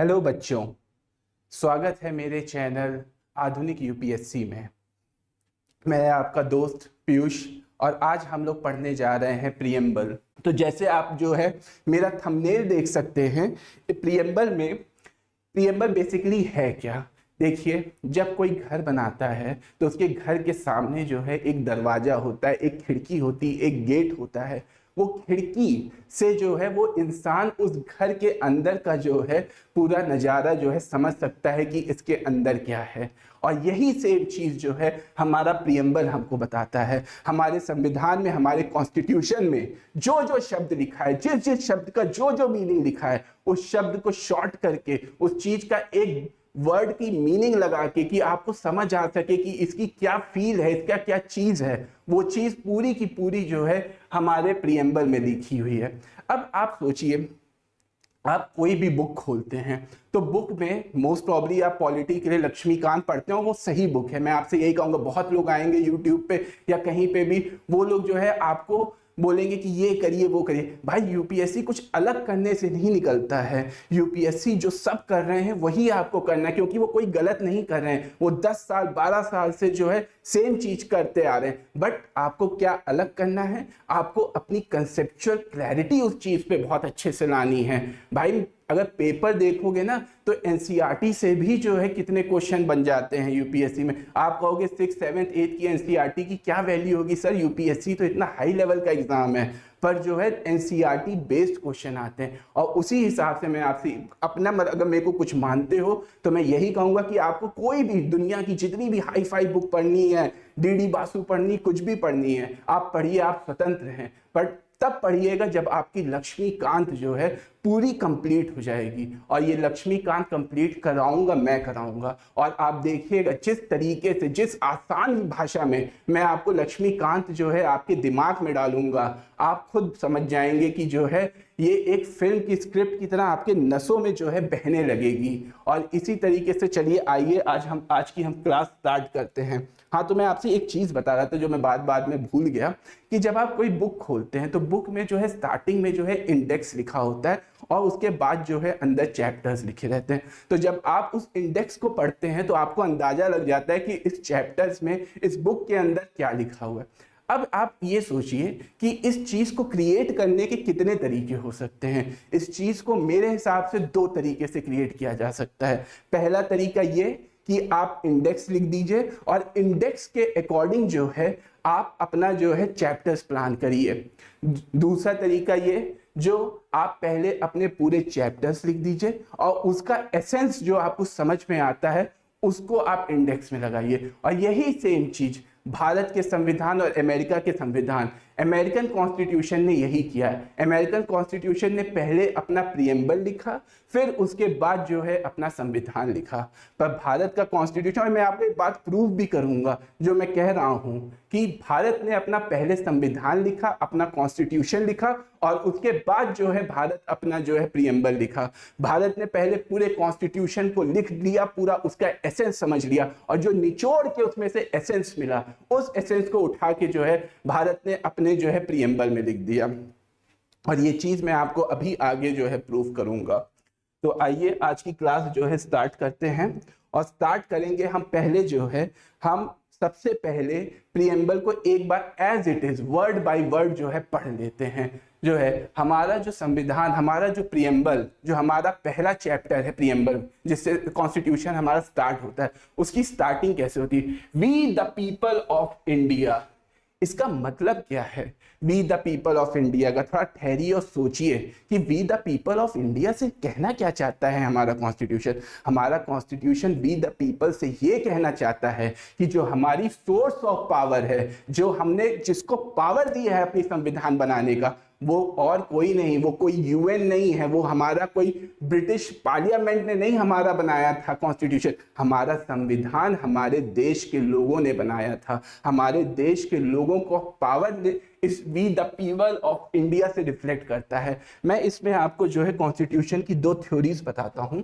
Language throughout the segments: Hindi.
हेलो बच्चों, स्वागत है मेरे चैनल आधुनिक यूपीएससी में। मैं आपका दोस्त पीयूष और आज हम लोग पढ़ने जा रहे हैं प्रियम्बल। तो जैसे आप जो है मेरा थंबनेल देख सकते हैं, प्रियम्बल बेसिकली है क्या। देखिए, जब कोई घर बनाता है तो उसके घर के सामने जो है एक दरवाजा होता है, एक खिड़की होती है, एक गेट होता है। वो खिड़की से जो है वो इंसान उस घर के अंदर का जो है पूरा नज़ारा जो है समझ सकता है कि इसके अंदर क्या है। और यही सेम चीज़ जो है हमारा प्रियम्बल हमको बताता है। हमारे संविधान में, हमारे कॉन्स्टिट्यूशन में जो जो शब्द लिखा है, जिस जिस शब्द का जो जो मीनिंग लिखा है, उस शब्द को शॉर्ट करके उस चीज़ का एक वर्ड की मीनिंग लगा के कि आपको समझ आ सके कि इसकी क्या फील है, इसका क्या चीज है, वो चीज पूरी की पूरी जो है हमारे प्रियम्बल में लिखी हुई है। अब आप सोचिए, आप कोई भी बुक खोलते हैं तो बुक में मोस्ट प्रॉब्ली आप पॉलिटी के लिए लक्ष्मीकांत पढ़ते हो, वो सही बुक है। मैं आपसे यही कहूंगा, बहुत लोग आएंगे यूट्यूब पे या कहीं पे भी, वो लोग जो है आपको बोलेंगे कि ये करिए वो करिए। भाई, यूपीएससी कुछ अलग करने से नहीं निकलता है। यूपीएससी जो सब कर रहे हैं वही आपको करना है, क्योंकि वो कोई गलत नहीं कर रहे हैं। वो 10 साल 12 साल से जो है सेम चीज करते आ रहे हैं। बट आपको क्या अलग करना है, आपको अपनी कंसेप्चुअल क्लैरिटी उस चीज पे बहुत अच्छे से लानी है। भाई, अगर पेपर देखोगे ना तो एनसीईआरटी से भी जो है कितने क्वेश्चन बन जाते हैं यूपीएससी में। आप कहोगे 6, 7, 8 की एनसीईआरटी की क्या वैल्यू होगी सर, यूपीएससी तो इतना हाई लेवल का एग्जाम है। पर जो है एनसीईआरटी बेस्ड क्वेश्चन आते हैं और उसी हिसाब से मैं आपसे अपना अगर मेरे को कुछ मानते हो तो मैं यही कहूंगा कि आपको कोई भी दुनिया की जितनी भी हाई फाई बुक पढ़नी है, डीडी बासु पढ़नी, कुछ भी पढ़नी है, आप पढ़िए, आप स्वतंत्र हैं। बट तब पढ़िएगा जब आपकी लक्ष्मीकांत जो है पूरी कंप्लीट हो जाएगी। और ये लक्ष्मीकांत कंप्लीट कराऊंगा, मैं कराऊंगा। और आप देखिएगा जिस तरीके से, जिस आसान भाषा में मैं आपको लक्ष्मीकांत जो है आपके दिमाग में डालूंगा, आप खुद समझ जाएंगे कि जो है ये एक फिल्म की स्क्रिप्ट की तरह आपके नसों में जो है बहने लगेगी। और इसी तरीके से चलिए, आइए आज की हम क्लास स्टार्ट करते हैं। हाँ, तो मैं आपसे एक चीज बता रहा था जो मैं बाद में भूल गया, कि जब आप कोई बुक खोलते हैं तो बुक में जो है स्टार्टिंग में जो है इंडेक्स लिखा होता है और उसके बाद जो है अंदर चैप्टर्स लिखे रहते हैं। तो जब आप उस इंडेक्स को पढ़ते हैं तो आपको अंदाजा लग जाता है कि इस चैप्टर्स में, इस बुक के अंदर क्या लिखा हुआ है। अब आप ये सोचिए कि इस चीज को क्रिएट करने के कितने तरीके हो सकते हैं। इस चीज को मेरे हिसाब से 2 तरीके से क्रिएट किया जा सकता है। पहला तरीका ये कि आप इंडेक्स लिख दीजिए और इंडेक्स के अकॉर्डिंग जो है आप अपना जो है चैप्टर्स प्लान करिए। दूसरा तरीका ये, जो आप पहले अपने पूरे चैप्टर्स लिख दीजिए और उसका एसेंस जो आपको समझ में आता है उसको आप इंडेक्स में लगाइए। और यही सेम चीज भारत के संविधान और अमेरिका के संविधान, अमेरिकन कॉन्स्टिट्यूशन ने यही किया है। अमेरिकन कॉन्स्टिट्यूशन ने पहले अपना प्रियम्बल लिखा, फिर उसके बाद जो है अपना संविधान लिखा। पर भारत का कॉन्स्टिट्यूशन, और मैं आपको एक बात प्रूव भी करूंगा जो मैं कह रहा हूं, कि भारत ने अपना पहले संविधान लिखा, अपना कॉन्स्टिट्यूशन लिखा और उसके बाद जो है भारत अपना जो है प्रियम्बल लिखा। भारत ने पहले पूरे कॉन्स्टिट्यूशन को लिख लिया, पूरा उसका एसेंस समझ लिया और जो निचोड़ के उसमें से एसेंस मिला, उस एसेंस को उठा के जो है भारत ने अपने जो है प्रियम्बल में लिख दिया। और ये चीज मैं आपको अभी आगे जो है प्रूव करूंगा। तो आइए आज की क्लास जो है स्टार्ट करते हैं। और स्टार्ट करेंगे हम पहले जो है, हम सबसे पहले प्रियम्बल को एक बार as it is word by word जो है पढ़ लेते हैं। जो है हमारा जो संविधान, हमारा जो प्रियम्बल, जो हमारा पहला चैप्टर है प्रियम्बल, जिससे कॉन्स्टिट्यूशन हमारा स्टार्ट होता है, उसकी स्टार्टिंग कैसे होती है? We the people of India. इसका मतलब क्या है we the people of India का? थोड़ा ठहरिए और सोचिए कि we the people of India से कहना क्या चाहता है हमारा कॉन्स्टिट्यूशन। हमारा कॉन्स्टिट्यूशन वी द पीपल से ये कहना चाहता है कि जो हमारी सोर्स ऑफ पावर है, जो हमने जिसको पावर दी है अपनी संविधान बनाने का, वो और कोई नहीं, वो कोई यूएन नहीं है, वो हमारा कोई ब्रिटिश पार्लियामेंट ने नहीं हमारा बनाया था कॉन्स्टिट्यूशन। हमारा संविधान हमारे देश के लोगों ने बनाया था। हमारे देश के लोगों को पावर इस we the people of India से रिफ्लेक्ट करता है। मैं इसमें आपको जो है कॉन्स्टिट्यूशन की 2 थ्योरीज बताता हूं।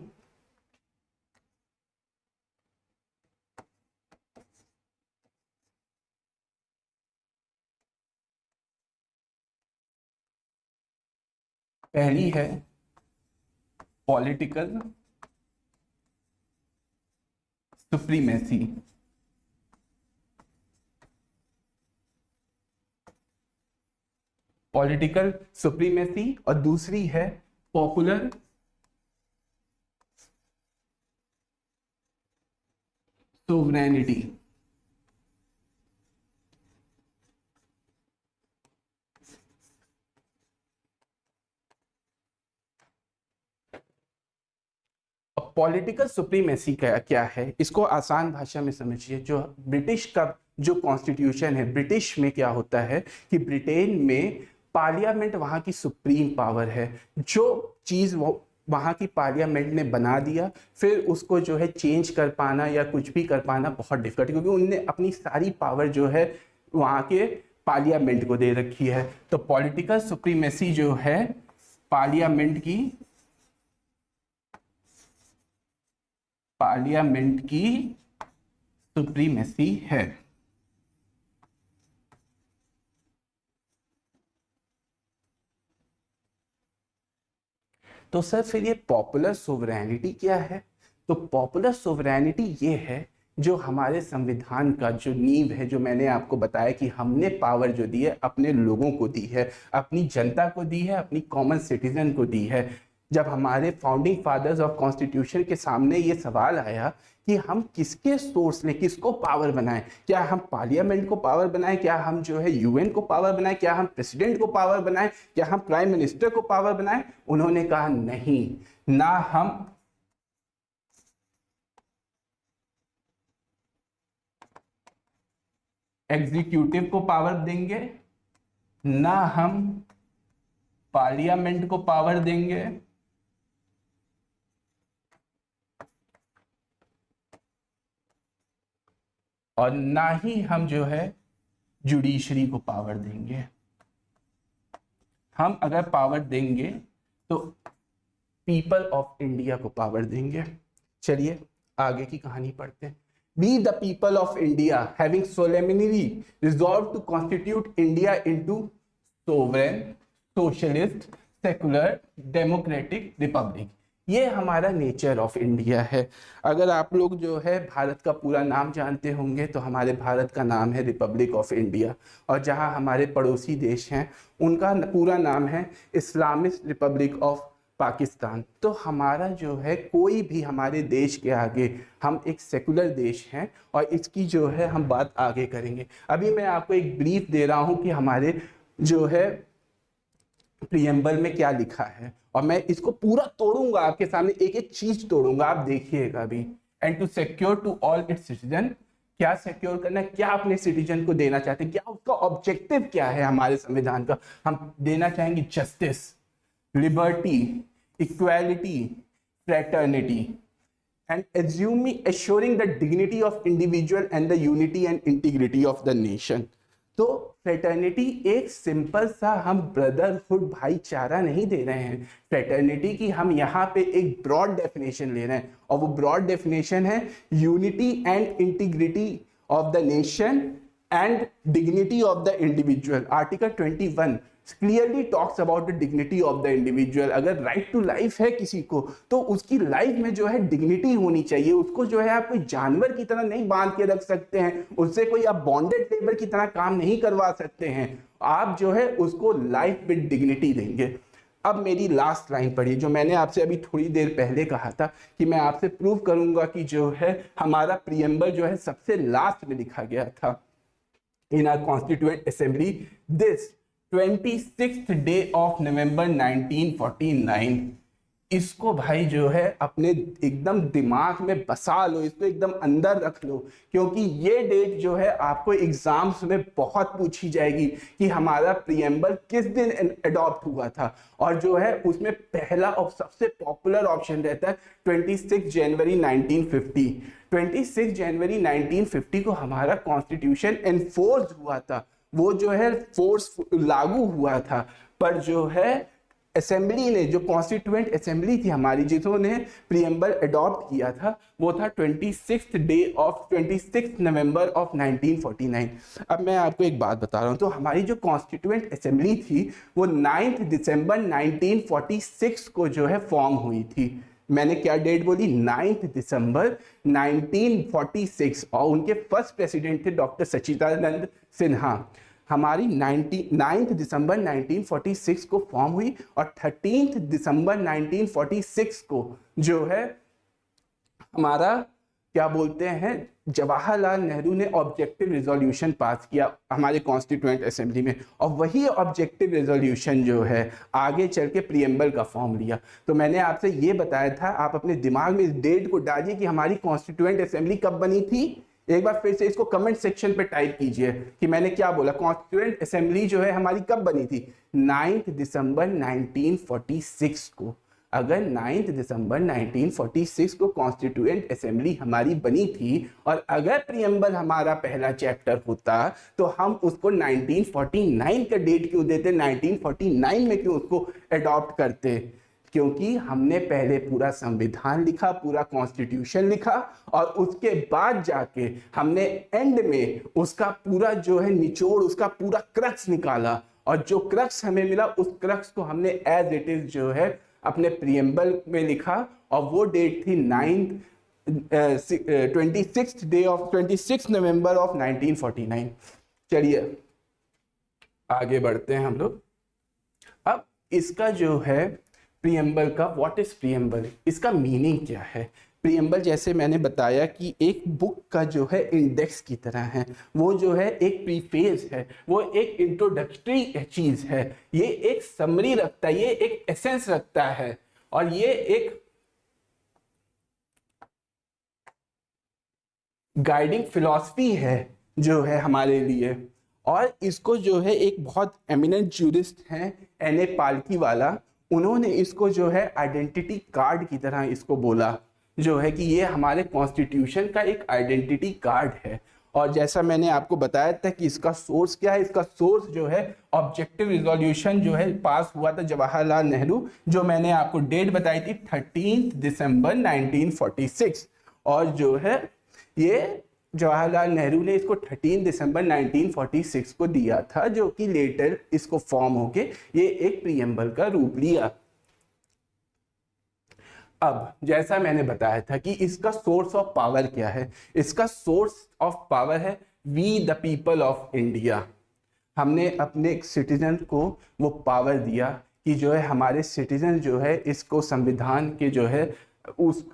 पहली है पॉलिटिकल सुप्रीमेसी। पॉलिटिकल सुप्रीमेसी और दूसरी है पॉपुलर सोवरेनिटी। पॉलिटिकल सुप्रीमेसी क्या है, इसको आसान भाषा में समझिए। जो ब्रिटिश का जो कॉन्स्टिट्यूशन है, ब्रिटिश में क्या होता है कि ब्रिटेन में पार्लियामेंट वहाँ की सुप्रीम पावर है। जो चीज़ वो वहाँ की पार्लियामेंट ने बना दिया, फिर उसको जो है चेंज कर पाना या कुछ भी कर पाना बहुत डिफिकल्ट, क्योंकि उनने अपनी सारी पावर जो है वहाँ के पार्लियामेंट को दे रखी है। तो पॉलिटिकल सुप्रीमेसी जो है पार्लियामेंट की सुप्रीमेसी है। तो सर फिर ये पॉपुलर सोवरेनिटी क्या है? तो पॉपुलर सोवरेनिटी ये है जो हमारे संविधान का जो नींव है, जो मैंने आपको बताया कि हमने पावर जो दी है अपने लोगों को दी है, अपनी जनता को दी है, अपनी कॉमन सिटीजन को दी है। जब हमारे फाउंडिंग फादर्स ऑफ कॉन्स्टिट्यूशन के सामने ये सवाल आया कि हम किसके सोर्स में किसको पावर बनाएं, क्या हम पार्लियामेंट को पावर बनाएं, क्या हम जो है यूएन को पावर बनाएं, क्या हम प्रेसिडेंट को पावर बनाएं, क्या हम प्राइम मिनिस्टर को पावर बनाएं, उन्होंने कहा नहीं, ना हम एग्जीक्यूटिव को पावर देंगे, ना हम पार्लियामेंट को पावर देंगे, और ना ही हम जो है जुडिशरी को पावर देंगे। हम अगर पावर देंगे तो पीपल ऑफ इंडिया को पावर देंगे। चलिए आगे की कहानी पढ़ते हैं। We the people of India having solemnly resolved to constitute India into sovereign, socialist, secular, democratic republic। ये हमारा नेचर ऑफ इंडिया है। अगर आप लोग जो है भारत का पूरा नाम जानते होंगे तो हमारे भारत का नाम है रिपब्लिक ऑफ इंडिया, और जहाँ हमारे पड़ोसी देश हैं उनका पूरा नाम है इस्लामिक रिपब्लिक ऑफ पाकिस्तान। तो हमारा जो है कोई भी हमारे देश के आगे, हम एक सेकुलर देश हैं, और इसकी जो है हम बात आगे करेंगे। अभी मैं आपको एक ब्रीफ दे रहा हूँ कि हमारे जो है प्रियम्बल में क्या लिखा है, और मैं इसको पूरा तोड़ूंगा आपके सामने, एक एक चीज तोड़ूंगा, आप देखिएगा अभी। And to secure to all its citizen, क्या सिक्योर करना है, क्या अपने सिटीजन को देना चाहते हैं, क्या उसका ऑब्जेक्टिव क्या है हमारे संविधान का। हम देना चाहेंगे justice, liberty, equality, fraternity, and assuring the dignity of individual and the unity and integrity of the nation। तो फ्रेटर्निटी एक सिंपल सा हम ब्रदरहुड भाईचारा नहीं दे रहे हैं। फ्रेटर्निटी की हम यहाँ पे एक ब्रॉड डेफिनेशन ले रहे हैं, और वो ब्रॉड डेफिनेशन है unity and integrity of the nation and dignity of the individual. Article 21 clearly talks about the dignity of the individual. अगर राइट टू लाइफ है किसी को, तो उसकी लाइफ में जो है डिग्निटी होनी चाहिए। उसको जो है आप कोई जानवर की तरह नहीं बांध के रख सकते हैं, उससे कोई आप बॉन्डेड लेबर की तरह काम नहीं करवा सकते हैं। आप जो है उसको लाइफ विद डिग्निटी देंगे। अब मेरी लास्ट लाइन पढ़िए, जो मैंने आपसे अभी थोड़ी देर पहले कहा था कि मैं आपसे प्रूव करूंगा कि जो है हमारा प्रियम्बल जो है सबसे लास्ट में लिखा गया था in our constituent assembly this 26th day of November 1949। इसको भाई जो है अपने एकदम दिमाग में बसा लो, इसको एकदम अंदर रख लो, क्योंकि ये डेट जो है आपको एग्जाम्स में बहुत पूछी जाएगी कि हमारा प्रियम्बल किस दिन अडॉप्ट हुआ था। और जो है उसमें पहला और सबसे पॉपुलर ऑप्शन रहता है 26 जनवरी 1950। 26 जनवरी 1950 को हमारा कॉन्स्टिट्यूशन एनफोर्स हुआ था, वो जो है फोर्स लागू हुआ था। पर जो है असेंबली ने, जो कॉन्स्टिट्यूएंट असेंबली थी हमारी, जिन्होंने प्रियम्बल अडॉप्ट किया था, वो था 26 नवंबर ऑफ 1949। अब मैं आपको एक बात बता रहा हूँ, तो हमारी जो कॉन्स्टिट्यूएंट असेंबली थी वो 9 दिसंबर 1946 को जो है फॉर्म हुई थी। मैंने क्या डेट बोली, 9 दिसंबर 1946, और उनके फर्स्ट प्रेसिडेंट थे डॉक्टर सच्चिदानंद सिन्हा। हमारी 9 दिसंबर 1946 को फॉर्म हुई, और 13 दिसंबर 1946 को जो है हमारा क्या बोलते हैं, जवाहरलाल नेहरू ने ऑब्जेक्टिव रेजोल्यूशन पास किया हमारे कॉन्स्टिट्यूएंट असेंबली में, और वही ऑब्जेक्टिव रेजोल्यूशन जो है आगे चल के प्रीएम्बल का फॉर्म लिया। तो मैंने आपसे ये बताया था, आप अपने दिमाग में इस डेट को डालिए कि हमारी कॉन्स्टिट्यूएंट असेंबली कब बनी थी। एक बार फिर से इसको कमेंट सेक्शन पे टाइप कीजिए कि मैंने क्या बोला, कॉन्स्टिट्यूएंट असेंबली जो है हमारी कब बनी थी, 9 दिसंबर 1946 को। अगर 9 दिसंबर 1946 को कॉन्स्टिट्यूएंट असेंबली हमारी बनी थी, और अगर प्रीएम्बल हमारा पहला चैप्टर होता तो हम उसको 1949 का डेट क्यों देते, 1949 में क्यों उसको अडॉप्ट करते, क्योंकि हमने पहले पूरा संविधान लिखा, पूरा कॉन्स्टिट्यूशन लिखा, और उसके बाद जाके हमने एंड में उसका पूरा जो है निचोड़, उसका पूरा क्रक्स निकाला, और जो क्रक्स हमें मिला उस क्रक्स को हमने एज इट इज जो है अपने प्रीएम्बल में लिखा, और वो डेट थी 26 नवंबर ऑफ 1949। चलिए आगे बढ़ते हैं हम लोग। अब इसका जो है प्रीएम्बल का, व्हाट इज प्रीएम्बल, इसका मीनिंग क्या है। प्रीएम्बल जैसे मैंने बताया कि एक बुक का जो है इंडेक्स की तरह है, वो जो है एक प्रीफेस है, वो एक इंट्रोडक्टरी चीज है, ये एक समरी रखता है, ये एक एसेंस रखता है, और ये एक गाइडिंग फिलॉसफी है जो है हमारे लिए। और इसको जो है एक बहुत एमिनेंट ज्यूरिस्ट हैं एन.ए. पालकीवाला, उन्होंने इसको जो है आइडेंटिटी कार्ड की तरह इसको बोला, जो है कि ये हमारे कॉन्स्टिट्यूशन का एक आइडेंटिटी कार्ड है। और जैसा मैंने आपको बताया था कि इसका सोर्स क्या है, इसका सोर्स जो है ऑब्जेक्टिव रिजोल्यूशन जो है पास हुआ था जवाहरलाल नेहरू, जो मैंने आपको डेट बताई थी 13 दिसंबर 1946, और जो है ये जवाहरलाल नेहरू ने इसको 13 दिसंबर 1946 को दिया था, जो कि लेटर इसको फॉर्म होके ये एक प्रीएम्बल का रूप लिया। अब जैसा मैंने बताया था कि इसका सोर्स ऑफ पावर क्या है, इसका सोर्स ऑफ पावर है we the people of India. हमने अपने सिटीजन को वो पावर दिया कि जो है हमारे सिटीजन जो है इसको संविधान के जो है उस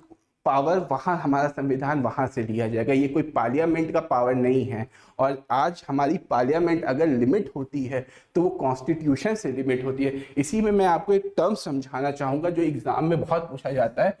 पावर वहाँ, हमारा संविधान वहाँ से लिया जाएगा, ये कोई पार्लियामेंट का पावर नहीं है। और आज हमारी पार्लियामेंट अगर लिमिट होती है तो वो कॉन्स्टिट्यूशन से लिमिट होती है। इसी में मैं आपको एक टर्म समझाना चाहूँगा जो एग्जाम में बहुत पूछा जाता है,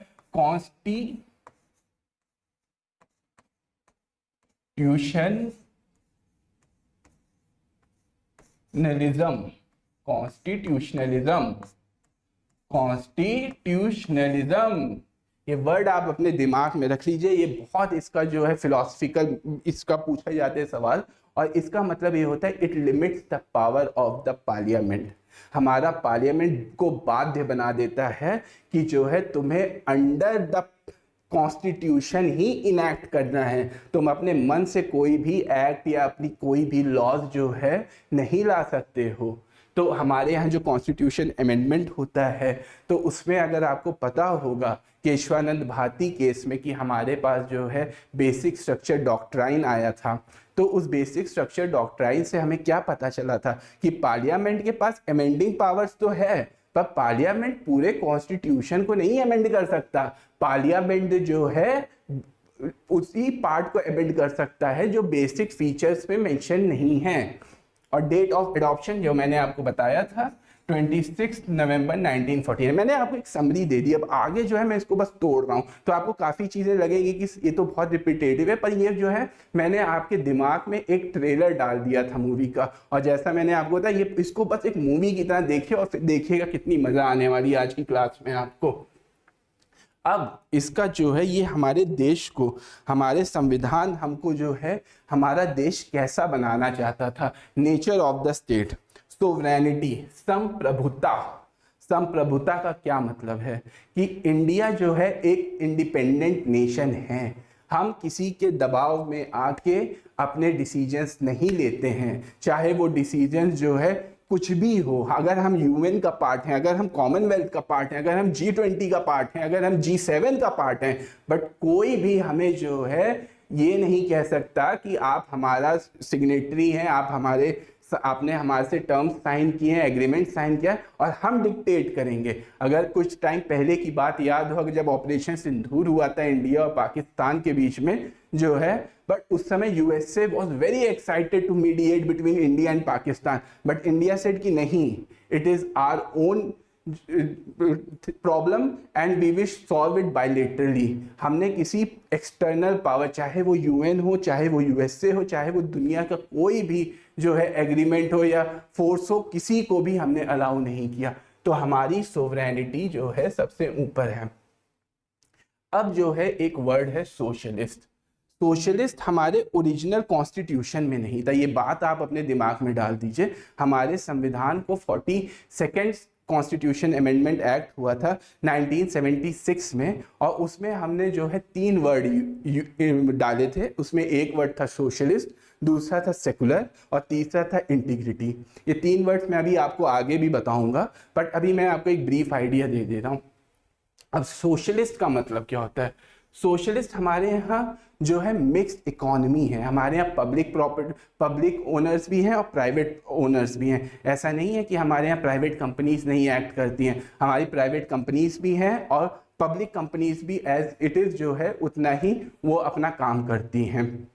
कॉन्स्टिट्यूशनलिज्म। ये वर्ड आप अपने दिमाग में रख लीजिए, ये बहुत इसका जो है फिलोसफिकल इसका पूछा जाते हैं सवाल, और इसका मतलब ये होता है it limits the power of the parliament. हमारा पार्लियामेंट को बाध्य बना देता है कि जो है तुम्हें under the constitution he enact करना है, तुम अपने मन से कोई भी एक्ट या अपनी कोई भी लॉज जो है नहीं ला सकते हो। तो हमारे यहाँ जो कॉन्स्टिट्यूशन अमेंडमेंट होता है तो उसमें अगर आपको पता होगा केशवानंद भारती केस में कि हमारे पास जो है बेसिक स्ट्रक्चर डॉक्ट्राइन आया था, तो उस बेसिक स्ट्रक्चर डॉक्ट्राइन से हमें क्या पता चला था कि पार्लियामेंट के पास अमेंडिंग पावर्स तो है, पर पार्लियामेंट पूरे कॉन्स्टिट्यूशन को नहीं अमेंड कर सकता। पार्लियामेंट जो है उसी पार्ट को अमेंड कर सकता है जो बेसिक फीचर्स में मेंशन नहीं है। और डेट ऑफ एडॉप्शन जो मैंने आपको बताया था 26 नवंबर 1949। मैंने आपको एक समरी दे दी, अब आगे जो है मैं इसको बस तोड़ रहा हूँ, तो आपको काफ़ी चीज़ें लगेंगी कि ये तो बहुत रिपीटेटिव है, पर ये जो है मैंने आपके दिमाग में एक ट्रेलर डाल दिया था मूवी का, और जैसा मैंने आपको बताया ये इसको बस एक मूवी की तरह देखिए और फिर देखिएगा कितनी मज़ा आने वाली है आज की क्लास में आपको। अब इसका जो है ये हमारे देश को, हमारे संविधान हमको जो है हमारा देश कैसा बनाना चाहता था। Nature of the state, sovereignty, संप्रभुता। संप्रभुता का क्या मतलब है कि इंडिया जो है एक इंडिपेंडेंट नेशन है, हम किसी के दबाव में आके अपने डिसीजंस नहीं लेते हैं, चाहे वो डिसीजंस जो है कुछ भी हो, अगर हम यूएन का पार्ट हैं, अगर हम कॉमनवेल्थ का पार्ट हैं, अगर हम G20 का पार्ट हैं, अगर हम G7 का पार्ट हैं, बट कोई भी हमें जो है ये नहीं कह सकता कि आप हमारा सिग्नेटरी हैं, आपने हमारे से टर्म्स साइन किए हैं, एग्रीमेंट साइन किया है और हम डिक्टेट करेंगे। अगर कुछ टाइम पहले की बात याद हो, जब ऑपरेशन सिंदूर हुआ था इंडिया और पाकिस्तान के बीच में जो है, बट उस समय USA was very excited to mediate between India and Pakistan, but India said कि नहीं, it is our own problem and we wish solve it bilaterally. हमने किसी एक्सटर्नल पावर, चाहे वो यूएन हो, चाहे वो यूएसए हो, चाहे वो दुनिया का कोई भी जो है एग्रीमेंट हो या फोर्स हो, किसी को भी हमने अलाउ नहीं किया। तो हमारी सोवरेनिटी जो है सबसे ऊपर है। अब जो है एक वर्ड है सोशलिस्ट। सोशलिस्ट हमारे ओरिजिनल कॉन्स्टिट्यूशन में नहीं था, ये बात आप अपने दिमाग में डाल दीजिए। हमारे संविधान को 42nd कॉन्स्टिट्यूशन अमेंडमेंट एक्ट हुआ था 1976 में, और उसमें हमने जो है 3 वर्ड डाले थे। उसमें एक वर्ड था सोशलिस्ट, दूसरा था सेकुलर और तीसरा था इंटीग्रिटी। ये 3 वर्ड्स मैं अभी आपको आगे भी बताऊंगा, बट अभी मैं आपको एक ब्रीफ आइडिया दे दे रहा हूँ। अब सोशलिस्ट का मतलब क्या होता है? सोशलिस्ट हमारे यहाँ जो है मिक्स्ड इकोनॉमी है। हमारे यहाँ पब्लिक ओनर्स भी हैं और प्राइवेट ओनर्स भी हैं। ऐसा नहीं है कि हमारे यहाँ प्राइवेट कंपनीज नहीं एक्ट करती हैं, हमारी प्राइवेट कंपनीज भी हैं और पब्लिक कंपनीज भी एज इट इज़ जो है उतना ही वो अपना काम करती हैं।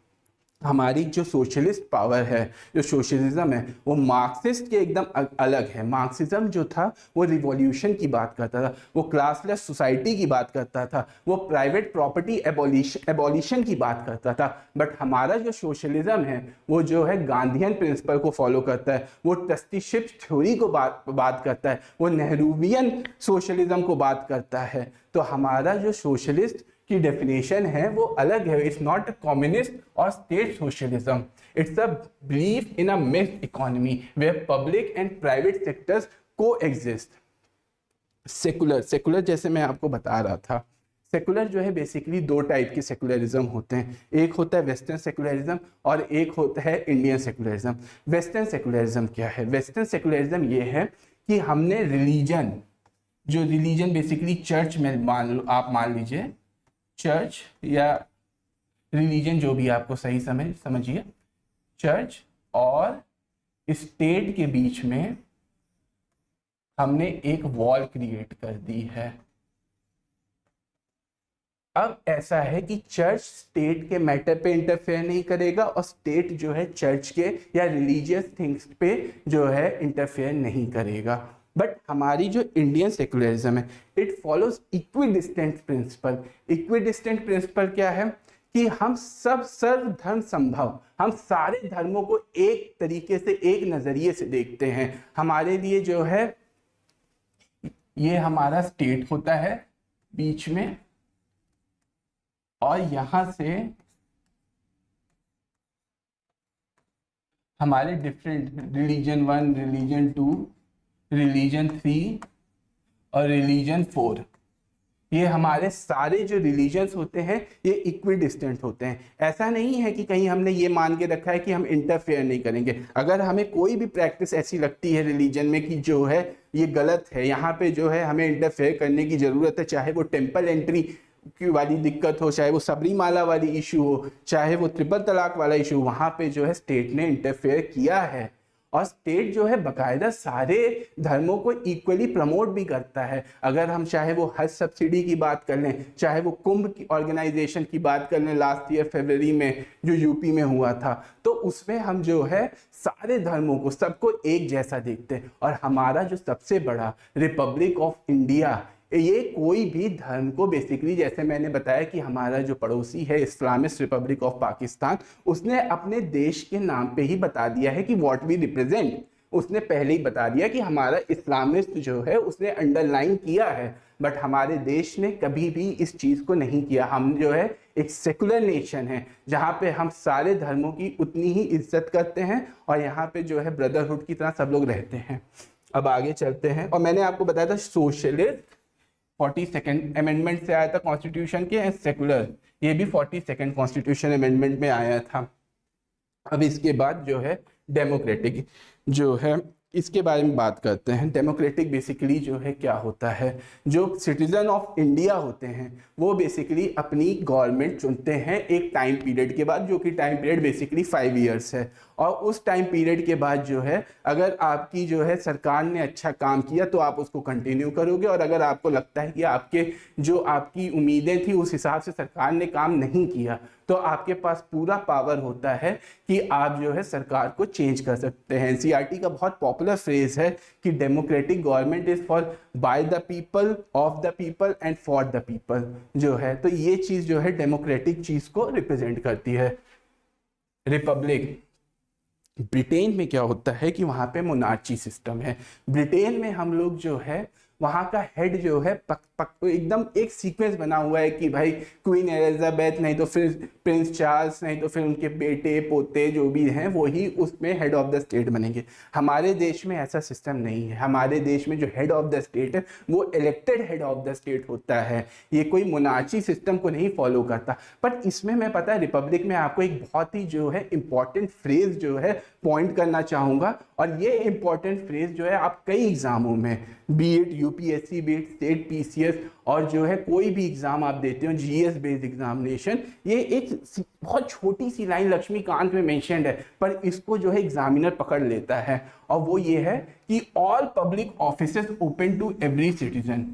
हमारी जो सोशलिस्ट पावर है, जो सोशलिज्म है, वो मार्क्सिस्ट के एकदम अलग है। मार्क्सिज्म जो था वो रिवॉल्यूशन की बात करता था, वो क्लासलेस सोसाइटी की बात करता था, वो प्राइवेट प्रॉपर्टी एबॉलिशन की बात करता था। बट हमारा जो सोशलिज्म है वो जो है गांधीयन प्रिंसिपल को फॉलो करता है, वो ट्रस्टीशिप थ्योरी को बात करता है, वो नेहरूवियन सोशलिज्म को बात करता है। तो हमारा जो सोशलिस्ट की डेफिनेशन है वो अलग है। इट्स नॉट अ कम्युनिस्ट और state socialism, it's a belief in a mixed economy where public and private sectors coexist. Secular जैसे मैं आपको बता रहा था, सेकुलर जो है बेसिकली 2 टाइप के सेकुलरिज्म होते हैं। एक होता है वेस्टर्न सेकुलरिज्म और एक होता है इंडियन सेकुलरिज्म। वेस्टर्न सेकुलरिज्म क्या है? वेस्टर्न सेकुलरिज्म ये है कि हमने रिलीजन बेसिकली चर्च में आप मान लीजिए, चर्च या रिलीजन जो भी आपको सही समझिए, चर्च और स्टेट के बीच में हमने एक वॉल क्रिएट कर दी है। अब ऐसा है कि चर्च स्टेट के मैटर पे इंटरफेयर नहीं करेगा और स्टेट जो है चर्च के या रिलीजियस थिंग्स पे जो है इंटरफेयर नहीं करेगा। बट हमारी जो इंडियन सेकुलरिज्म है, it follows equidistant principle. Equidistant principle क्या है? कि हम सब सर्वधर्म संभव, हम सारे धर्मों को एक तरीके से, एक नजरिए से देखते हैं। हमारे लिए जो है ये हमारा स्टेट होता है बीच में, और यहां से हमारे डिफरेंट रिलीजन 1, रिलीजन 2, रिलीजन 3 और रिलीजन 4, ये हमारे सारे जो रिलीजन्स होते हैं ये इक्विडिस्टेंट होते हैं। ऐसा नहीं है कि कहीं हमने ये मान के रखा है कि हम इंटरफेयर नहीं करेंगे। अगर हमें कोई भी प्रैक्टिस ऐसी लगती है रिलीजन में कि जो है ये गलत है, यहाँ पे जो है हमें इंटरफेयर करने की जरूरत है, चाहे वो टेम्पल एंट्री की वाली दिक्कत हो, चाहे वो सबरीमाला वाली इशू हो, चाहे वो ट्रिपल तलाक वाला इशू, वहां पे जो है स्टेट ने इंटरफेयर किया है। और स्टेट जो है बकायदा सारे धर्मों को इक्वली प्रमोट भी करता है। अगर हम चाहे वो हज सब्सिडी की बात कर लें, चाहे वो कुंभ की ऑर्गेनाइजेशन की बात कर लें, लास्ट ईयर फरवरी में जो यूपी में हुआ था, तो उसमें हम जो है सारे धर्मों को, सबको एक जैसा देखते हैं। और हमारा जो सबसे बड़ा रिपब्लिक ऑफ इंडिया, ये कोई भी धर्म को बेसिकली, जैसे मैंने बताया कि हमारा जो पड़ोसी है इस्लामिस्ट रिपब्लिक ऑफ पाकिस्तान, उसने अपने देश के नाम पे ही बता दिया है कि व्हाट वी रिप्रेजेंट। उसने पहले ही बता दिया कि हमारा इस्लामिस्ट जो है, उसने अंडरलाइन किया है। बट हमारे देश ने कभी भी इस चीज को नहीं किया। हम जो है एक सेकुलर नेशन है, जहाँ पे हम सारे धर्मों की उतनी ही इज्जत करते हैं और यहाँ पे जो है ब्रदरहुड की तरह सब लोग रहते हैं। अब आगे चलते हैं। और मैंने आपको बताया था सोशलिस्ट 42nd अमेंडमेंट से आया था कॉन्स्टिट्यूशन के, एंड सेकुलर ये भी 42nd कॉन्स्टिट्यूशन अमेंडमेंट में आया था। अब इसके बाद जो है डेमोक्रेटिक जो है इसके बारे में बात करते हैं। डेमोक्रेटिक बेसिकली जो है क्या होता है, जो सिटीजन ऑफ इंडिया होते हैं वो बेसिकली अपनी गवर्नमेंट चुनते हैं एक टाइम पीरियड के बाद, जो कि टाइम पीरियड बेसिकली 5 इयर्स है। और उस टाइम पीरियड के बाद जो है अगर आपकी जो है सरकार ने अच्छा काम किया तो आप उसको कंटिन्यू करोगे, और अगर आपको लगता है कि आपकी उम्मीदें थी उस हिसाब से सरकार ने काम नहीं किया तो आपके पास पूरा पावर होता है कि आप जो है सरकार को चेंज कर सकते हैं। एनसीईआरटी का बहुत पॉपुलर फ्रेज है कि democratic government is for by the people, of the people and for the people जो है, तो ये चीज जो है डेमोक्रेटिक चीज को रिप्रेजेंट करती है। रिपब्लिक, ब्रिटेन में क्या होता है कि वहां पे मोनार्ची सिस्टम है। ब्रिटेन में हम लोग जो है वहां का हेड जो है एकदम एक सीक्वेंस बना हुआ है कि भाई क्वीन एलिजाबेथ, नहीं तो फिर प्रिंस चार्ल्स, नहीं तो फिर उनके बेटे पोते जो भी हैं वही उसमें हेड ऑफ द स्टेट बनेंगे। हमारे देश में ऐसा सिस्टम नहीं है। हमारे देश में जो हेड ऑफ द स्टेट है वो elected head of the state होता है, ये कोई मोनार्ची सिस्टम को नहीं फॉलो करता। पर इसमें मैं पता है रिपब्लिक में आपको एक बहुत ही जो है इंपॉर्टेंट फ्रेज जो है पॉइंट करना चाहूंगा, और ये इंपॉर्टेंट फ्रेज जो है आप कई एग्जामों में, B it UPSC, B it state PCS, और जो है कोई भी एग्जाम आप देते हो जीएस बेस्ड एग्जामिनेशन, ये एक बहुत छोटी सी लाइन लक्ष्मीकांत में मेंशन्ड है पर इसको जो है एग्जामिनर पकड़ लेता है, और वो ये है कि all public offices open to every citizen.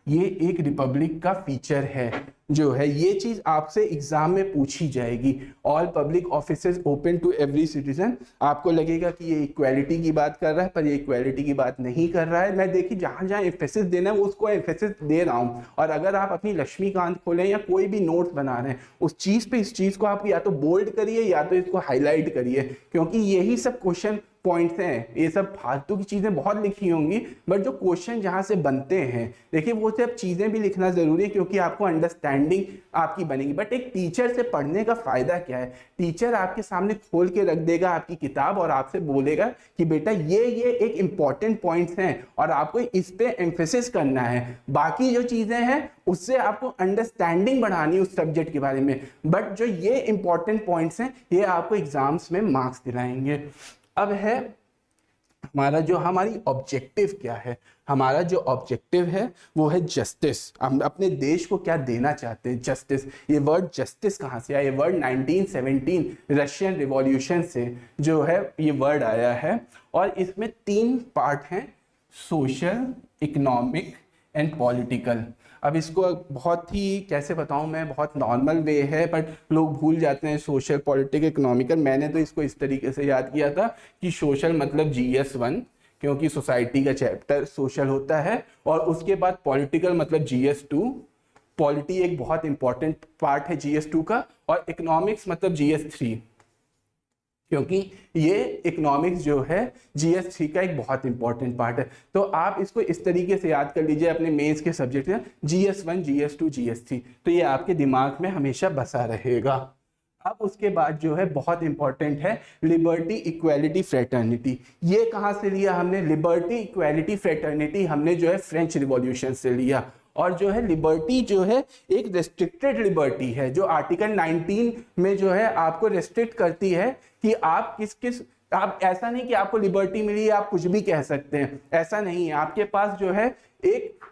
ये एक रिपब्लिक का फीचर है जो है, ये चीज आपसे एग्जाम में पूछी जाएगी। All public offices open to every citizen, आपको लगेगा कि ये इक्वालिटी की बात कर रहा है पर ये इक्वालिटी की बात नहीं कर रहा है। मैं देखिए जहां जहां एम्फेसिस देना है वो उसको एम्फेसिस दे रहा हूं, और अगर आप अपनी लक्ष्मीकांत खोलें या कोई भी नोट्स बना रहे हैं उस चीज पे, इस चीज को आप या तो बोल्ड करिए या तो इसको हाईलाइट करिए, क्योंकि यही सब क्वेश्चन पॉइंट्स हैं। ये सब फालतू की चीजें बहुत लिखी होंगी बट जो क्वेश्चन जहां से बनते हैं देखिए वो सब चीजें भी लिखना जरूरी है, क्योंकि आपको अंडरस्टैंडिंग आपकी बनेगी। बट एक टीचर से पढ़ने का फायदा क्या है, टीचर आपके सामने खोल के रख देगा आपकी किताब और आपसे बोलेगा कि बेटा ये एक इंपॉर्टेंट पॉइंट्स हैं और आपको इस पे एम्फेसिस करना है, बाकी जो चीजें हैं उससे आपको अंडरस्टैंडिंग बढ़ानी है उस सब्जेक्ट के बारे में, बट जो ये इंपॉर्टेंट पॉइंट्स हैं ये आपको एग्जाम्स में मार्क्स दिलाएंगे। अब है हमारी ऑब्जेक्टिव क्या है। हमारा जो ऑब्जेक्टिव है वो है जस्टिस। हम अपने देश को क्या देना चाहते हैं, जस्टिस। ये वर्ड जस्टिस कहाँ से आया, ये वर्ड 1917 रशियन रिवॉल्यूशन से जो है ये वर्ड आया है, और इसमें 3 पार्ट हैं, सोशल, इकोनॉमिक एंड पॉलिटिकल। अब इसको बहुत ही कैसे बताऊं मैं, बहुत नॉर्मल वे है बट लोग भूल जाते हैं सोशल, पॉलिटिकल, इकोनॉमिकल। मैंने तो इसको इस तरीके से याद किया था कि सोशल मतलब GS1, क्योंकि सोसाइटी का चैप्टर सोशल होता है, और उसके बाद पॉलिटिकल मतलब GS2, पॉलिटी एक बहुत इंपॉर्टेंट पार्ट है GS2 का, और इकोनॉमिक्स मतलब GS3, क्योंकि ये इकोनॉमिक्स जो है GS3 का एक बहुत इंपॉर्टेंट पार्ट है। तो आप इसको इस तरीके से याद कर लीजिए अपने मेंस के सब्जेक्ट में, GS1, GS2, GS3, तो ये आपके दिमाग में हमेशा बसा रहेगा। अब उसके बाद जो है बहुत इंपॉर्टेंट है लिबर्टी, इक्वालिटी, फ्रेटर्निटी। ये कहाँ से लिया हमने, लिबर्टी, इक्वालिटी, फ्रेटर्निटी हमने जो है फ्रेंच रिवॉल्यूशन से लिया। और जो है लिबर्टी जो है एक रेस्ट्रिक्टेड लिबर्टी है जो आर्टिकल 19 में जो है आपको रेस्ट्रिक्ट करती है कि आप आप ऐसा नहीं कि आपको लिबर्टी मिली आप कुछ भी कह सकते हैं, ऐसा नहीं है। आपके पास जो है एक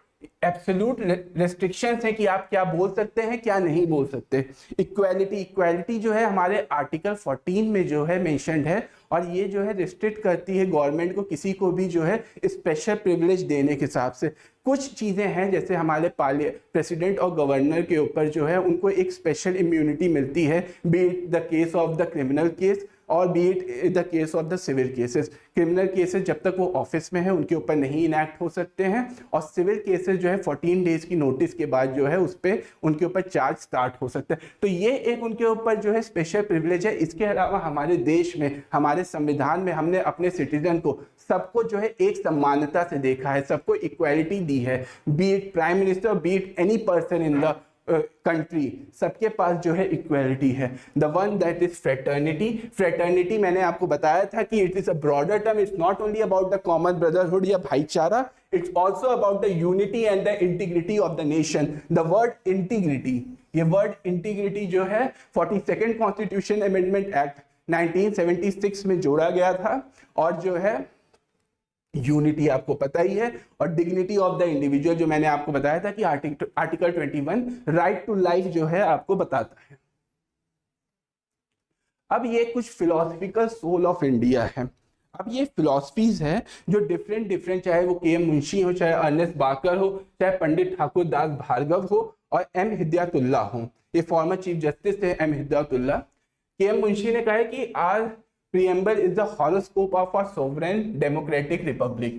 एब्सोल्यूट रेस्ट्रिक्शंस है कि आप क्या बोल सकते हैं क्या नहीं बोल सकते। इक्वालिटी जो है हमारे आर्टिकल 14 में जो है मेंशन्ड है, और ये जो है रिस्ट्रिक्ट करती है गवर्नमेंट को किसी को भी जो है स्पेशल प्रिविलेज देने के हिसाब से। कुछ चीजें हैं जैसे हमारे प्रेसिडेंट और गवर्नर के ऊपर जो है उनको एक स्पेशल इम्यूनिटी मिलती है, be it the case of the criminal case और be it the case of the civil cases. Criminal cases जब तक वो ऑफिस में है उनके ऊपर नहीं इनैक्ट हो सकते हैं, और सिविल केसेस जो है 14 डेज की नोटिस के बाद जो है उस पर उनके ऊपर चार्ज स्टार्ट हो सकता है। तो ये एक उनके ऊपर जो है स्पेशल प्रिविलेज है। इसके अलावा हमारे देश में, हमारे संविधान में हमने अपने सिटीजन को सबको जो है एक समानता से देखा है, सबको इक्वालिटी दी है, be it prime minister, B it any person in the country, सबके पास जो है इक्वालिटी है। The one that is fraternity मैंने आपको बताया था कि it is a broader term, it's not only about the common brotherhood या भाईचारा, it's also about the unity and the integrity of the nation. The word integrity, ये वर्ड इंटीग्रिटी जो है 42nd कॉन्स्टिट्यूशन अमेंडमेंट एक्ट 1976 में जोड़ा गया था। और जो है यूनिटी आपको पता ही है, और डिग्निटी ऑफ द इंडिविजुअल जो मैंने आपको बताया था कि आर्टिकल 21 राइट टू लाइफ जो है आपको बताता है। अब ये कुछ फिलोसफिकल सोल ऑफ इंडिया है। अब ये फिलोसफीज है जो डिफरेंट चाहे वो के एम मुंशी हो, चाहे अर्नेस्ट बाकर हो, चाहे पंडित ठाकुर दास भार्गव हो और एम हिदायतुल्ला हो। ये फॉर्मर चीफ जस्टिस है एम हिदायतुल्ला। के एम मुंशी ने कहा है कि are preamble is the horoscope of our sovereign democratic republic,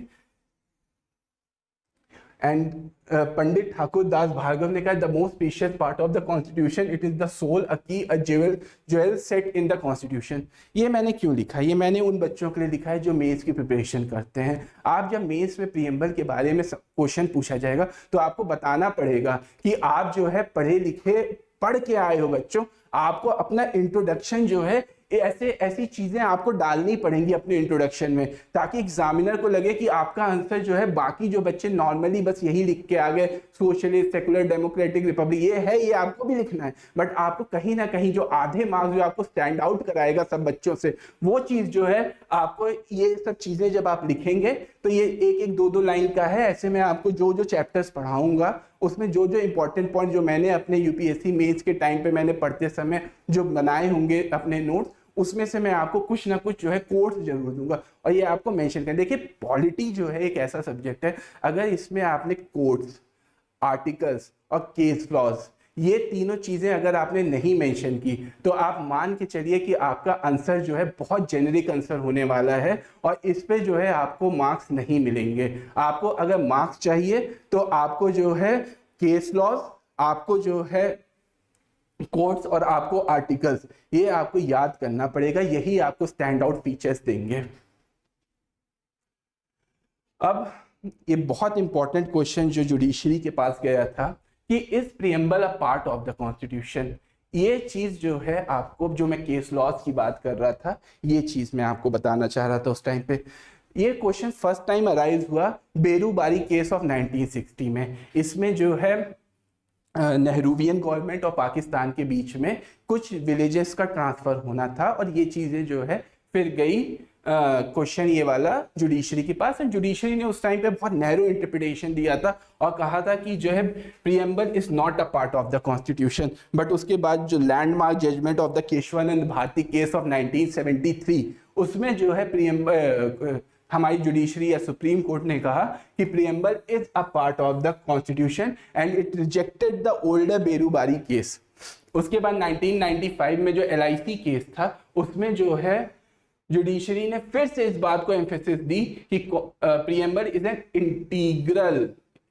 and Pandit Thakur Das Bhargav ने कहा the most precious part of the constitution, it is the soul, a key, a jewel set in the constitution। ये मैंने क्यों लिखा है? ये मैंने उन बच्चों के लिए लिखा है जो मेंस की प्रिपरेशन करते हैं। आप जब मेंस में प्रीएम्बल के बारे में क्वेश्चन पूछा जाएगा तो आपको बताना पड़ेगा कि आप जो है पढ़े लिखे पढ़ के आए हो बच्चों, आपको अपना इंट्रोडक्शन जो है ऐसी चीजें आपको डालनी पड़ेंगी अपने इंट्रोडक्शन में, ताकि एग्जामिनर को लगे कि आपका आंसर जो है बाकी जो बच्चे नॉर्मली बस यही लिख के आ गए सोशलिस्ट सेकुलर डेमोक्रेटिक रिपब्लिक, ये है, ये आपको भी लिखना है, बट आपको कहीं ना कहीं जो आधे मार्क्स जो आपको स्टैंड आउट कराएगा सब बच्चों से, वो चीज जो है आपको, ये सब चीजें जब आप लिखेंगे तो ये एक दो लाइन का है। ऐसे में आपको जो चैप्टर्स पढ़ाऊंगा उसमें जो इंपॉर्टेंट पॉइंट जो मैंने अपने यूपीएससी मेंस के टाइम पे मैंने पढ़ते समय जो बनाए होंगे अपने नोट्स, उसमें से मैं आपको कुछ ना कुछ जो है कोट्स जरूर दूंगा और ये आपको मेंशन करें। देखिए पॉलिटी जो है एक ऐसा सब्जेक्ट है, अगर इसमें आपने कोट्स, आर्टिकल्स और केस लॉज, ये तीनों चीजें अगर आपने नहीं मेंशन की तो आप मान के चलिए कि आपका आंसर जो है बहुत जेनेरिक आंसर होने वाला है और इस पे जो है आपको मार्क्स नहीं मिलेंगे। आपको अगर मार्क्स चाहिए तो आपको जो है केस लॉज, आपको जो है कोट्स और आपको आर्टिकल्स, ये आपको याद करना पड़ेगा, यही आपको स्टैंड आउट फीचर्स देंगे। अब ये बहुत इंपॉर्टेंट क्वेश्चन जो जुडिशरी के पास गया था कि is preamble a part of the constitution, ये चीज जो है आपको, जो मैं केस लॉज की बात कर रहा था, ये चीज मैं आपको बताना चाह रहा था उस टाइम पे। ये क्वेश्चन फर्स्ट टाइम अराइज हुआ बेरूबारी केस ऑफ 1960 में। इसमें जो है नेहरूवियन गवर्नमेंट और पाकिस्तान के बीच में कुछ विलेजेस का ट्रांसफर होना था और ये चीजें जो है फिर गई क्वेश्चन ये वाला जुडिशरी के पास। जुडिशरी ने उस टाइम पे बहुत नैरो इंटरप्रिटेशन दिया था और कहा था कि जो है preamble is not a part of the constitution. But उसके बाद जो landmark judgement of the Kesavananda Bharati case of 1973, उसमें जो है प्रीएम्बल, हमारी जुडिशरी या सुप्रीम कोर्ट ने कहा कि preamble is a part of the constitution and it rejected the older Berubari case. उसके बाद 1995 में जो एलआईसी केस था, उसमें जो है जुडिशरी ने फिर से इस बात को एम्फेसिस दी कि प्रीएम्बल इज एन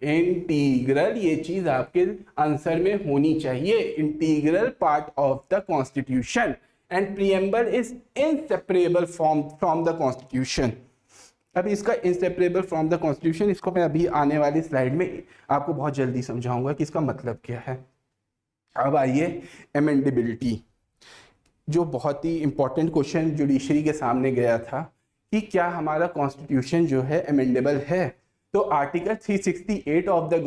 इंटीग्रल, ये चीज आपके आंसर में होनी चाहिए, integral part of the constitution and preamble is inseparable from the constitution. अब इसका इंसेपरेबल फ्रॉम द कॉन्स्टिट्यूशन, इसको मैं अभी आने वाली स्लाइड में आपको बहुत जल्दी समझाऊंगा कि इसका मतलब क्या है। अब आइए अमेंडेबिलिटी, जो बहुत ही इंपॉर्टेंट क्वेश्चन जुडिशरी के सामने गया था कि क्या हमारा कॉन्स्टिट्यूशन जो है अमेंडेबल है। तो article 368 of the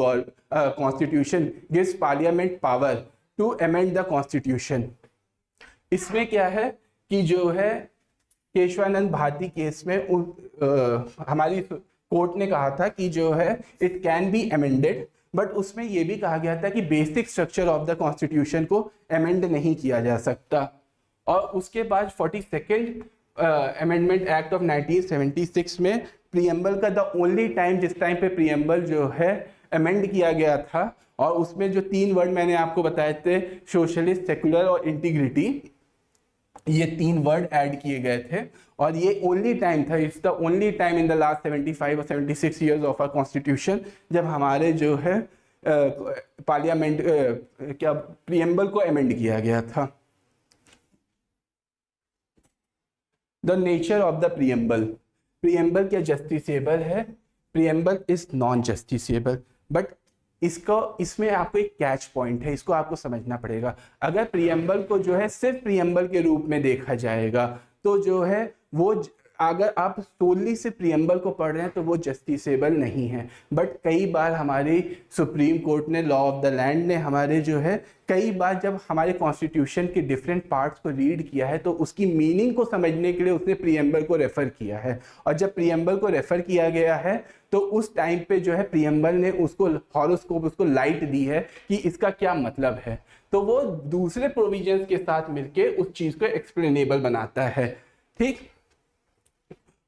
constitution gives parliament power to amend the constitution. इसमें क्या है कि जो है केशवानंद भारती केस में हमारी कोर्ट ने कहा था कि जो है it can be amended, but उसमें यह भी कहा गया था कि basic structure of the constitution को अमेंड नहीं किया जा सकता। और उसके बाद 42nd अमेंडमेंट एक्ट ऑफ 1976 में प्रीएम्बल का द ओनली टाइम, जिस टाइम पे प्रीएम्बल जो है अमेंड किया गया था, और उसमें जो 3 वर्ड मैंने आपको बताए थे, सोशलिस्ट, सेकुलर और इंटीग्रिटी, ये 3 वर्ड ऐड किए गए थे और ये ओनली टाइम था, it's the only time in the last 75 और 76 ईयर्स ऑफ आवर कॉन्स्टिट्यूशन जब हमारे जो है पार्लियामेंट क्या प्रीएम्बल को अमेंड किया गया था। The nature of the preamble, preamble क्या जस्टिसेबल है? Preamble is non justiciable, but इसमें आपको एक कैच पॉइंट है, इसको आपको समझना पड़ेगा। अगर प्रीएम्बल को जो है सिर्फ प्रीएम्बल के रूप में देखा जाएगा तो जो है वो अगर आप सोली से प्रियम्बल को पढ़ रहे हैं तो वो जस्टिसेबल नहीं है। बट कई बार हमारे सुप्रीम कोर्ट ने, लॉ ऑफ द लैंड ने हमारे जो है कई बार जब हमारे कॉन्स्टिट्यूशन के डिफरेंट पार्ट्स को रीड किया है तो उसकी मीनिंग को समझने के लिए उसने प्रियम्बल को रेफर किया है। और जब प्रियम्बल को रेफर किया गया है तो उस टाइम पे जो है प्रियम्बल ने उसको हॉरोस्कोप, उसको लाइट दी है कि इसका क्या मतलब है। तो वो दूसरे प्रोविजंस के साथ मिलके उस चीज को एक्सप्लेनेबल बनाता है। ठीक,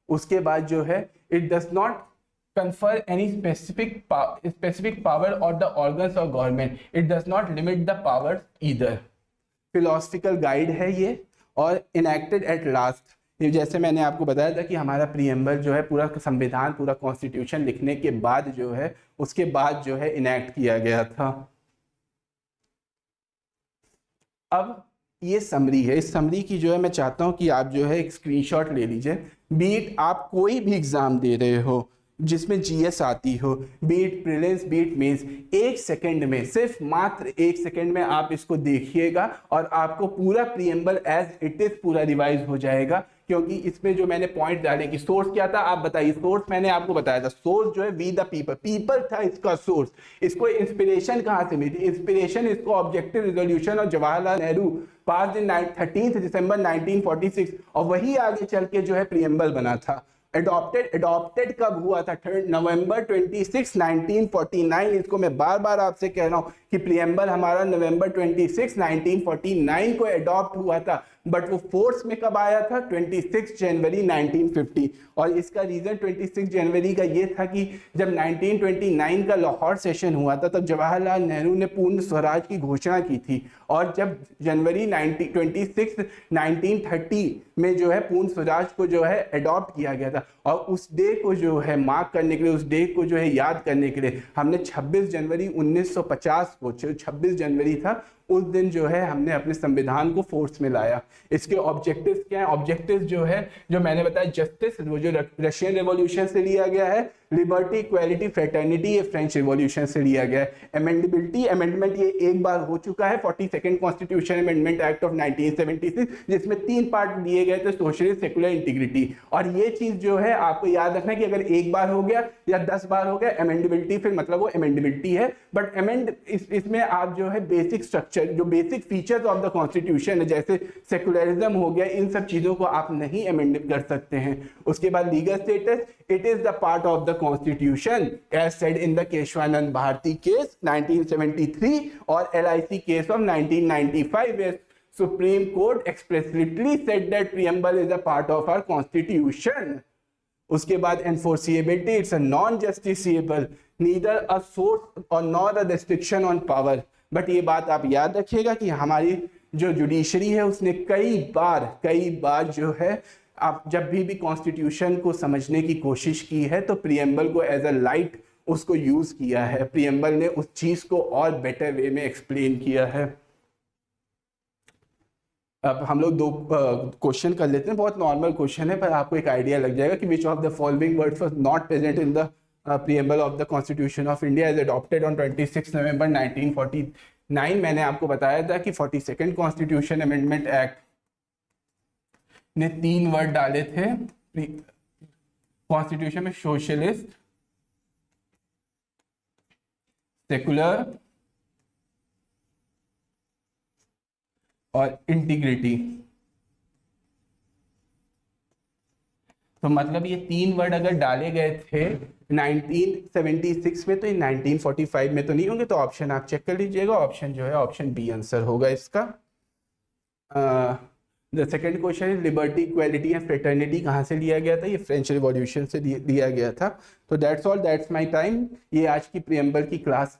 उसके बाद जो है it does not confer any specific power or the organs of government. It does not limit the powers either. Philosophical guide है ये और enacted at last। ये जैसे मैंने आपको बताया था कि हमारा प्रियम्बल जो है पूरा संविधान, पूरा कॉन्स्टिट्यूशन लिखने के बाद जो है उसके बाद जो है इनैक्ट किया गया था। अब ये समरी है, इस समरी की जो है मैं चाहता हूं कि आप जो है एक स्क्रीनशॉट ले लीजिए। बीट आप कोई भी एग्जाम दे रहे हो जिसमें जीएस आती हो, बीट प्रीलिम्स बीट मेंस, एक सेकंड में, सिर्फ मात्र एक सेकंड में आप इसको देखिएगा और आपको पूरा प्रियम्बल एज इट इज पूरा रिवाइज हो जाएगा। क्योंकि इसमें जो मैंने पॉइंट डाले कि सोर्स क्या था, आप बताइए। सोर्स मैंने आपको बताया था, सोर्स जो है वी द पीपल, पीपल था इसका सोर्स। इसको इंस्पिरेशन कहाँ से मिली? इंस्पिरेशन इसको ऑब्जेक्टिव रिजोल्यूशन और जवाहरलाल नेहरू पास इन 13 दिसंबर 1946, और वही आगे चल के जो है प्रियम्बल बना था। एडॉप्टेड कब हुआ था? नवंबर 26 1949। इसको मैं बार बार आपसे कह रहा हूं कि प्रियम्बल हमारा नवंबर 26 1949 को एडॉप्ट हुआ था, बट वो फोर्स में कब आया था? 26 जनवरी 1950। और इसका रीजन 26 जनवरी का ये था कि जब 1929 का लाहौर सेशन हुआ था तब जवाहरलाल नेहरू ने पूर्ण स्वराज की घोषणा की थी, और जब जनवरी 26 1930 में जो है पूर्ण स्वराज को जो है एडॉप्ट किया गया था। और उस डे को जो है मार्क करने के लिए, उस डे को जो है याद करने के लिए हमने 26 जनवरी 1950 को, 26 जनवरी था, उस दिन जो है हमने अपने संविधान को फोर्स में लाया। इसके ऑब्जेक्टिव्स क्या है? ऑब्जेक्टिव्स जो है, जो मैंने बताया, जस्टिस, वो जो रशियन रेवोल्यूशन से लिया गया है, लिबर्टी, इक्वालिटी, फ्रेटर्निटी ये फ्रेंच रिवॉल्यूशन से लिया गया है। अमेंडेबिलिटी, अमेंडमेंट ये एक बार हो चुका है, 42nd constitution amendment act of 1976, जिसमें 3 पार्ट दिए गए थे, सोशलिस्ट, सेकुलर, इंटीग्रिटी। और ये चीज जो है आपको याद रखना कि अगर एक बार हो गया या 10 बार हो गया अमेंडेबिलिटी, फिर मतलब वो अमेंडेबिलिटी है। बट इसमें आप जो है बेसिक स्ट्रक्चर, जो basic features of the constitution है, जैसे सेकुलरिज्म हो गया, इन सब चीजों को आप नहीं अमेंड कर सकते हैं। उसके बाद legal status, it is the part of the constitution as said in the Keshwanand Bharti case 1973 और LIC case of 1995 where Supreme Court explicitly said that preamble is a part of our constitution. उसके बाद enforceability, it's a non-justiciable, neither a source or nor a restriction on power. But ये बात आप याद रखिएगा कि हमारी जो जुडिशरी है उसने कई बार जो है, आप जब भी कॉन्स्टिट्यूशन को समझने की कोशिश की है तो प्रियम्बल को एज अ लाइट उसको यूज किया है। प्रियम्बल ने उस चीज को और बेटर वे में एक्सप्लेन किया है। अब हम लोग 2 क्वेश्चन कर लेते हैं, बहुत नॉर्मल क्वेश्चन है पर आपको एक आइडिया लग जाएगा कि which of the following words was not present in the preamble of the Constitution of India as adopted on 26 November 1949। मैंने आपको बताया था कि 42nd Constitution Amendment Act ने 3 वर्ड डाले थे कॉन्स्टिट्यूशन में, सोशलिस्ट, सेकुलर और इंटीग्रिटी। तो मतलब ये 3 वर्ड अगर डाले गए थे 1976 में तो ये 1945 में तो नहीं होंगे। तो ऑप्शन आप चेक कर लीजिएगा, ऑप्शन जो है ऑप्शन बी आंसर होगा इसका। द सेकेंड क्वेश्चन है लिबर्टी, इक्वालिटी एंड फ्रेटर्निटी कहाँ से लिया गया था? ये फ्रेंच रिवॉल्यूशन से लिया गया था। तो that's all, that's my time. ये आज की प्रियम्बल की क्लास